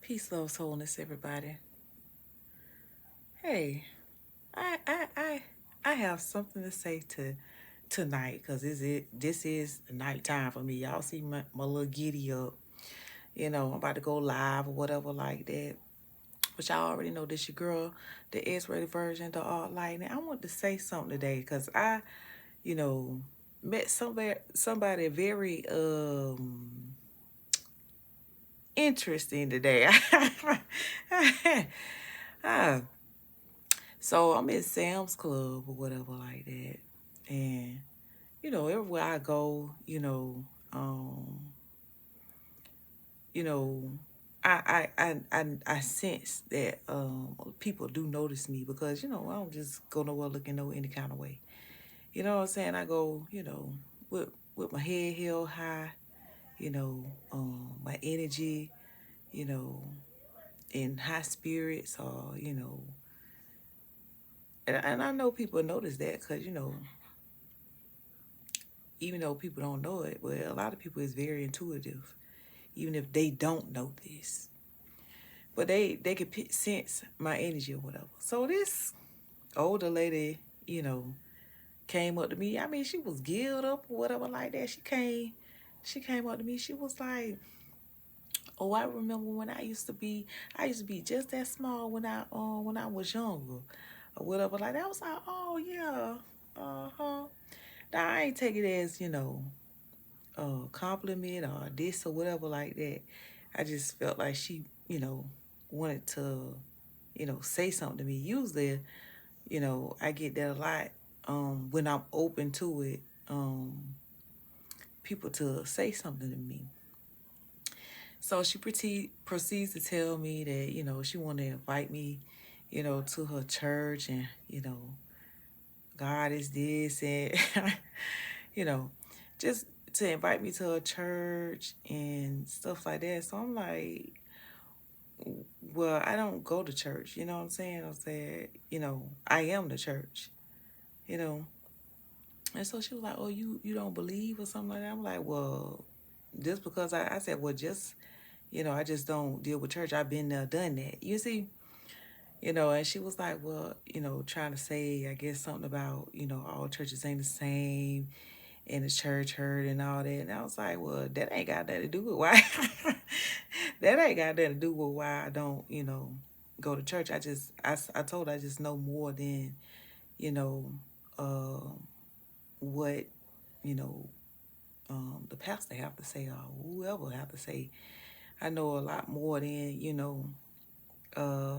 Peace, love, wholeness, everybody. Hey, I I I I have something to say to tonight because this is nighttime for me. Y'all see my little giddy up. I'm about to go live or whatever like that. But y'all already know this your girl, the X-rated version, the art lightning. I want to say something today because I, you know, met somebody very interesting today. Ah, So I'm at Sam's Club or whatever like that. And, everywhere I go, um, you know, I sense that people do notice me because, I don't just go nowhere looking no any kind of way. You know what I'm saying? I go, with my head held high, my energy, you know, in high spirits or, and I know people notice that because, even though people don't know it, but a lot of people is very intuitive, even if they don't know this. But they can sense my energy or whatever. So this older lady, you know, came up to me. I mean, she was geared up or whatever like that. She came up to me. She was like, "Oh, I remember when I used to be just that small when I was younger, or whatever like that." I was like, "Oh yeah, uh-huh." Now I ain't take it as compliment or this or whatever like that. I just felt like she, wanted to, say something to me. Usually, I get that a lot when I'm open to it, people to say something to me. So she proceeds to tell me that, she want to invite me, to her church and, God is this and, you know, just to invite me to a church and stuff like that. So I'm like, well, I don't go to church. You know what I'm saying? I said, I am the church. You know, and so she was like, "Oh, you don't believe or something like that." I'm like, "Well, just because I said, well, just I just don't deal with church. I've been there, done that. You see." And she was like, well, trying to say, I guess, something about, all churches ain't the same and the church hurt and all that. And I was like, well, that ain't got nothing to do with why. That ain't got nothing to do with why I don't, go to church. I told her I just know more than, you know, uh, what, you know, the pastor have to say or whoever have to say. I know a lot more than, uh,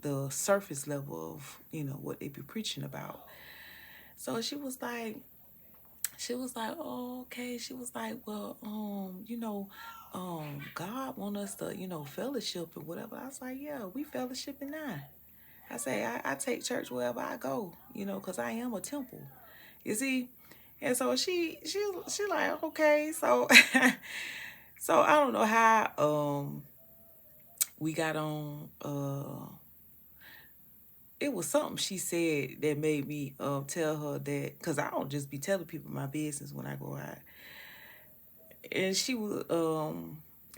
the surface level of, what they be preaching about. So she was like, oh, okay. She was like, well, God want us to, fellowship and whatever. I was like, yeah, we fellowshipping now. I say, I take church wherever I go, because I am a temple. You see? And so she like, okay. So, so I don't know how, we got on, it was something she said that made me tell her that because I don't just be telling people my business when I go out. And she was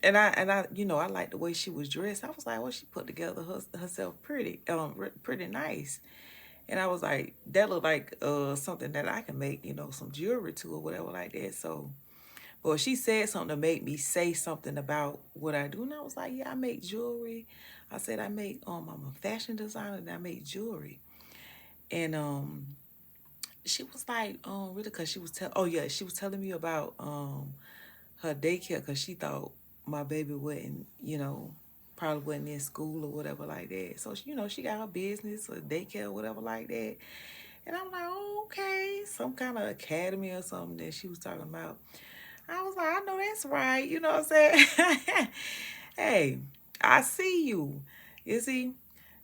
and I I like the way she was dressed. I was like, well, she put together herself pretty pretty nice. And I was like, that looked like something that I can make, some jewelry to or whatever like that. So well, she said something to make me say something about what I do. And I was like, yeah, I make jewelry. I said I make I'm a fashion designer and I make jewelry. And she was like, really, cause oh yeah, she was telling me about her daycare, cause she thought my baby wasn't, probably wasn't in school or whatever like that. So she got her business or daycare or whatever like that. And I'm like, oh, okay, some kind of academy or something that she was talking about. I was like, I know that's right. You know what I'm saying? Hey, I see you. You see?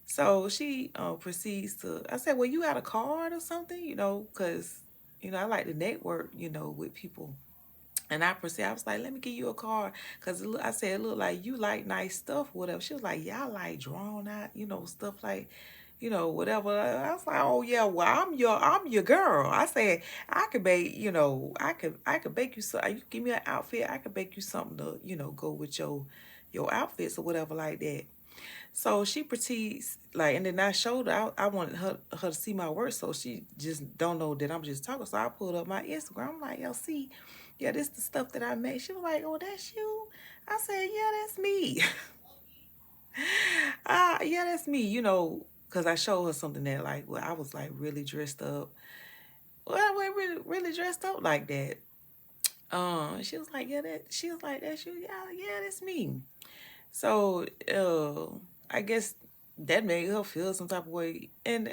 So she proceeds to, I said, well, you got a card or something, because, I like to network, with people. And I was like, let me give you a card. Because I said, it looked like you like nice stuff, whatever. She was like, yeah, I like drawn out, stuff like, whatever. I was like, oh yeah, well, I'm your girl. I said, I could bake, I could bake you some. You give me an outfit, I could bake you something to, go with your outfits or whatever like that. So she proceeds like, and then I showed her. I wanted her to see my work, so she just don't know that I'm just talking. So I pulled up my Instagram. I'm like, yo, see, yeah, this the stuff that I made. She was like, oh, that's you. I said, yeah, that's me. Yeah, that's me. Because I showed her something that like, well, I was like really dressed up. Well, I wasn't really dressed up like that. She was like, yeah, she was like, that's you. Yeah, that's me. So, I guess that made her feel some type of way, and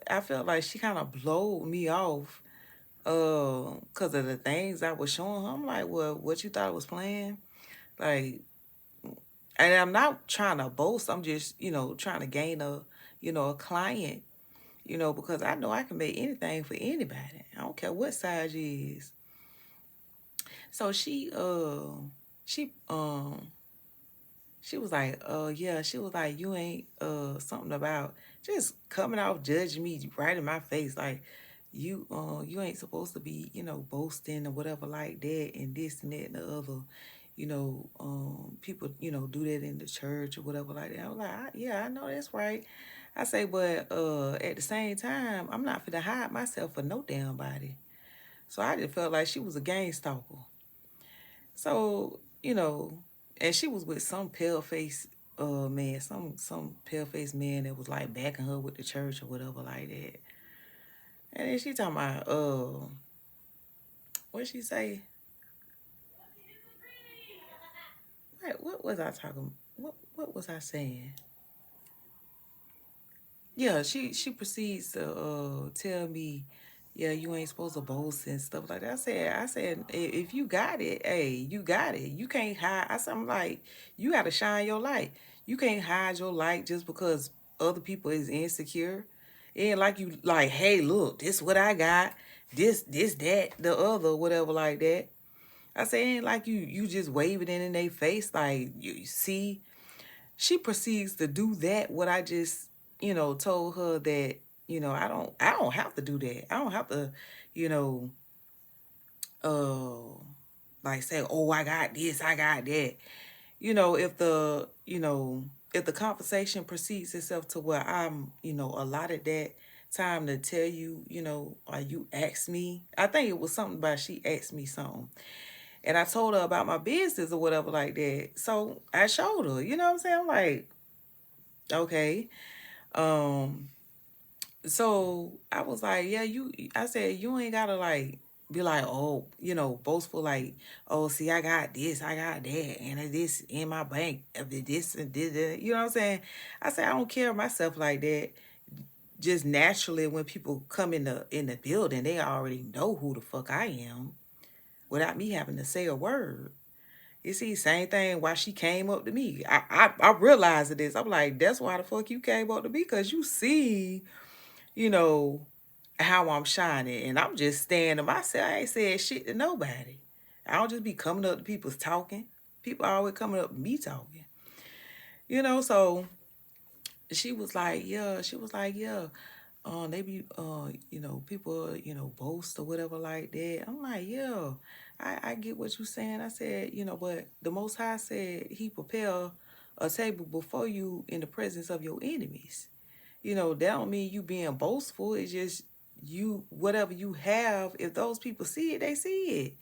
I felt like she kind of blowed me off, because of the things I was showing her. I'm like, well, what you thought I was playing, like, and I'm not trying to boast. I'm just, trying to gain a client, because I know I can make anything for anybody. I don't care what size you is. So she was like, yeah, she was like, you ain't something about just coming off judging me right in my face. Like, you ain't supposed to be, boasting or whatever like that and this and that and the other. People, do that in the church or whatever like that. I was like, yeah, I know that's right. I say, but at the same time, I'm not finna hide myself for no damn body. So I just felt like she was a gang stalker. So, and she was with some pale face man, some pale face man that was like backing her with the church or whatever like that. And then she talking about what she say? What was I talking? What was I saying? Yeah, she proceeds to tell me, yeah, you ain't supposed to boast and stuff like that. I said, if you got it, hey, you got it. You can't hide. I said, I'm like, you got to shine your light. You can't hide your light just because other people is insecure. It ain't like you like, hey, look, this what I got. This, that, the other, whatever like that. I say, it ain't like you just wave it in their face like you see. She proceeds to do that, what I just, told her that, I don't have to do that. I don't have to, you know, uh like say, oh, I got this, I got that. If the conversation proceeds itself to where I'm, allotted that time to tell you, or you ask me. I think it was something about she asked me something. And I told her about my business or whatever like that. So I showed her, you know what I'm saying? I'm like, okay. Um, so I was like, yeah, I said, you ain't gotta like be like, oh, boastful, like, oh, see, I got this, I got that, and this in my bank, this and this, you know what I'm saying? I said, I don't care myself like that. Just naturally, when people come in the building, they already know who the fuck I am without me having to say a word. You see, same thing why she came up to me. I realized this. I'm like, that's why the fuck you came up to me, because you see, you know, how I'm shining. And I'm just staying to myself. I ain't said shit to nobody. I don't just be coming up to people's talking. People always coming up to me talking. So she was like, yeah, they be, people, boast or whatever like that. I'm like, yeah, I get what you're saying. I said, but the Most High said he prepare a table before you in the presence of your enemies. That don't mean you being boastful. It's just you, whatever you have, if those people see it, they see it.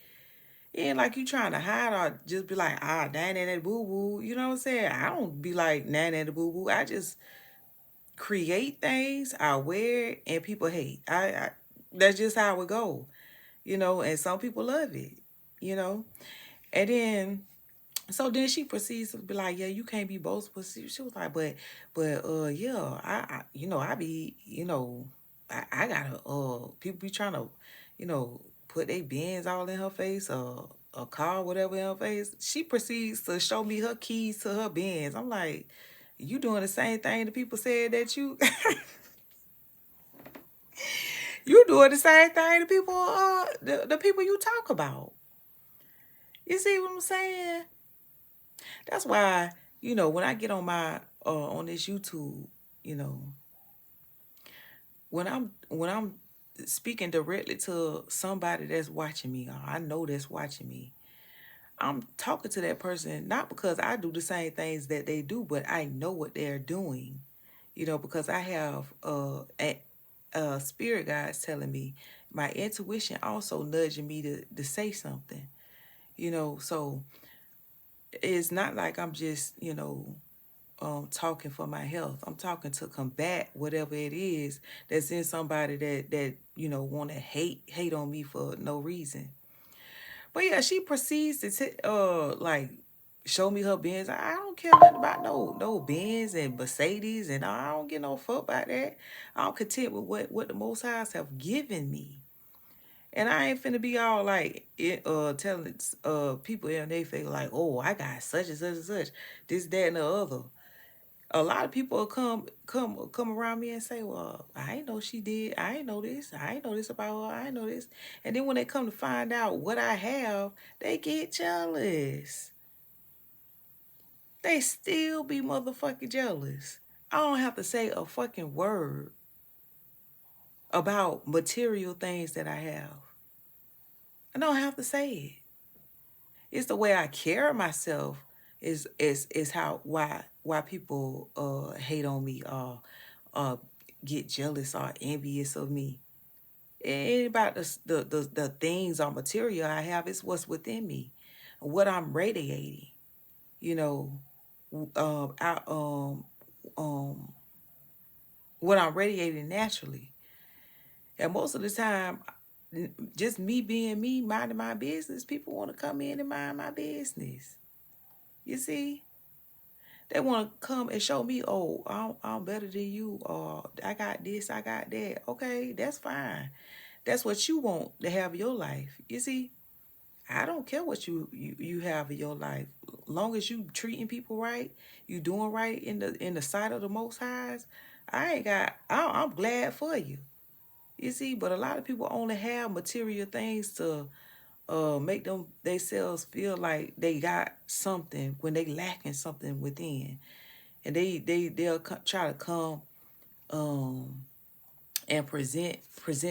It ain't like you trying to hide or just be like, nanny that boo boo. You know what I'm saying? I don't be like nanny that boo boo. I just create things, I wear it, and people hate. That's just how it go. And some people love it, you know. And then she proceeds to be like, yeah, you can't be boastful. She was like, but yeah, I be, I gotta, people be trying to, put their bins all in her face, or a car, whatever in her face. She proceeds to show me her keys to her bins. I'm like, you doing the same thing the people said that you, you doing the same thing the people, the people you talk about. You see what I'm saying? That's why, when I get on my on this YouTube, you know, when I'm speaking directly to somebody that's watching me, or I know that's watching me, I'm talking to that person not because I do the same things that they do, but I know what they're doing. Because I have spirit guides telling me, my intuition also nudging me to say something. So it's not like I'm just talking for my health. I'm talking to combat whatever it is that's in somebody that want to hate on me for no reason. But yeah, she proceeds to like show me her Benz. I don't care nothing about no Benz and Mercedes, and I don't get no fuck about that. I'm content with what the Most Highs have given me. And I ain't finna be all like telling people in their face like, oh, I got such and such and such, this, that, and the other. A lot of people will come around me and say, well, I ain't know she did. I ain't know this. I ain't know this about her. I ain't know this. And then when they come to find out what I have, they get jealous. They still be motherfucking jealous. I don't have to say a fucking word about material things that I have. I don't have to say it. It's the way I carry myself is how why people hate on me or get jealous or envious of me. It ain't about the things or material I have. It's what's within me, what I'm radiating. You know, I what I'm radiating naturally. And most of the time, just me being me, minding my business, people want to come in and mind my business. You see? They want to come and show me, oh, I'm better than you, or I got this, I got that. Okay, that's fine. That's what you want to have in your life. You see, I don't care what you have in your life. Long as you treating people right, you doing right in the sight of the Most Highs, I'm glad for you. You see, but a lot of people only have material things to make them themselves feel like they got something when they lacking something within. And they'll try to come and present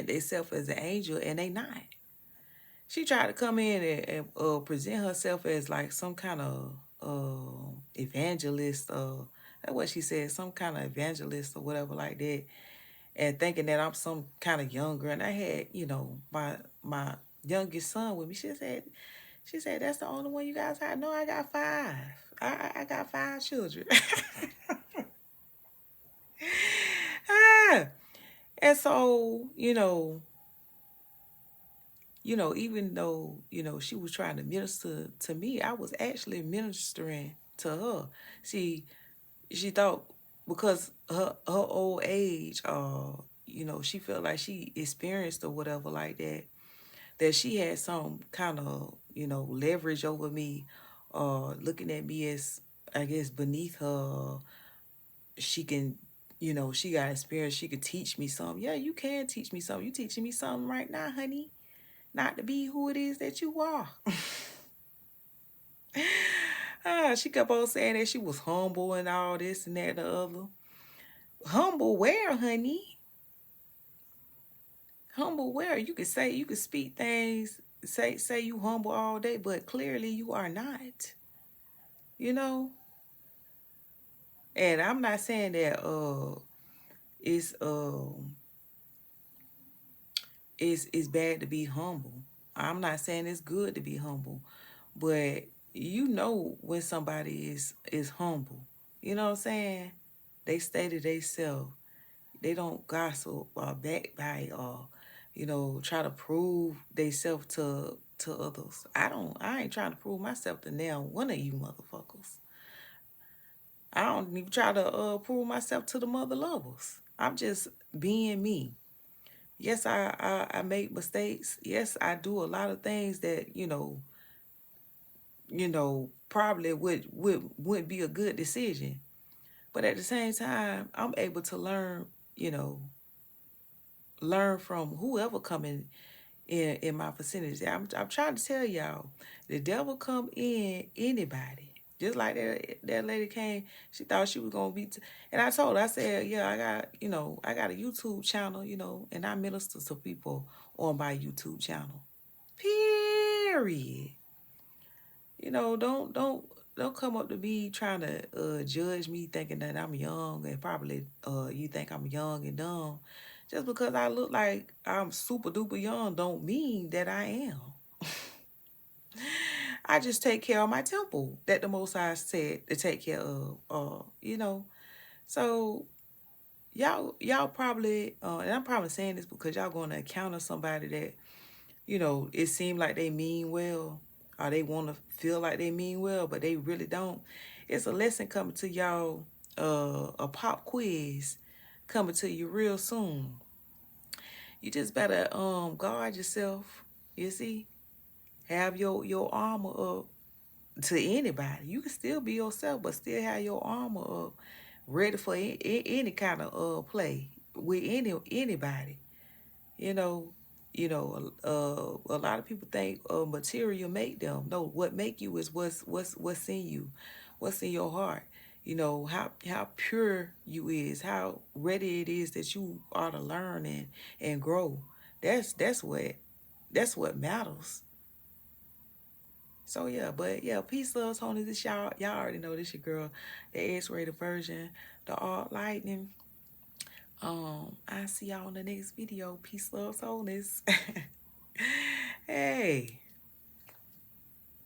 themselves as an angel, and they not. She tried to come in and present herself as like some kind of evangelist. That's what she said, some kind of evangelist or whatever like that, and thinking that I'm some kind of younger. And I had my youngest son with me. She said that's the only one you guys have. No, I got five. I got five children. Ah. And so, even though, she was trying to minister to me, I was actually ministering to her. She thought because her old age, she felt like she experienced or whatever like that she had some kind of, leverage over me, looking at me as, I guess, beneath her. She can, she got experience. She could teach me something. Yeah, you can teach me something. You teaching me something right now, honey. Not to be who it is that you are. She kept on saying that she was humble and all this and that and the other. Humble where, honey? Humble where? You could speak things, say you humble all day, but clearly you are not. You know? And I'm not saying that it's it's bad to be humble. I'm not saying it's good to be humble, but when somebody is humble. You know what I'm saying? They stay to themselves. They don't gossip or backbite or try to prove themselves to others. I ain't trying to prove myself to now one of you motherfuckers. I don't even try to prove myself to the mother lovers. I'm just being me. Yes, I make mistakes. Yes, I do a lot of things that, probably wouldn't be a good decision. But at the same time, I'm able to learn from whoever coming in my vicinity. I'm trying to tell y'all, the devil come in anybody. Just like that lady came, she thought she was gonna be, and I told her, I said, yeah, I got a YouTube channel, and I minister to people on my YouTube channel. Period. Don't come up to me trying to judge me thinking that I'm young, and probably you think I'm young and dumb. Just because I look like I'm super duper young don't mean that I am. I just take care of my temple that the Most High said to take care of. So y'all probably, and I'm probably saying this because y'all going to encounter somebody that, it seemed like they mean well, or they want to feel like they mean well, but they really don't. It's a lesson coming to y'all, a pop quiz coming to you real soon. You just better guard yourself. You see, have your armor up to anybody. You can still be yourself, but still have your armor up, ready for any kind of play with anybody. You know, a lot of people think material make them. No, what make you is what's in you, what's in your heart. How pure you is, how ready it is that you are to learn and grow. That's what matters. So yeah, but yeah, peace, love, Tony. This y'all already know this your girl, the X-rated version, the Art Lightning. I see y'all in the next video. Peace, love, Tony. Hey.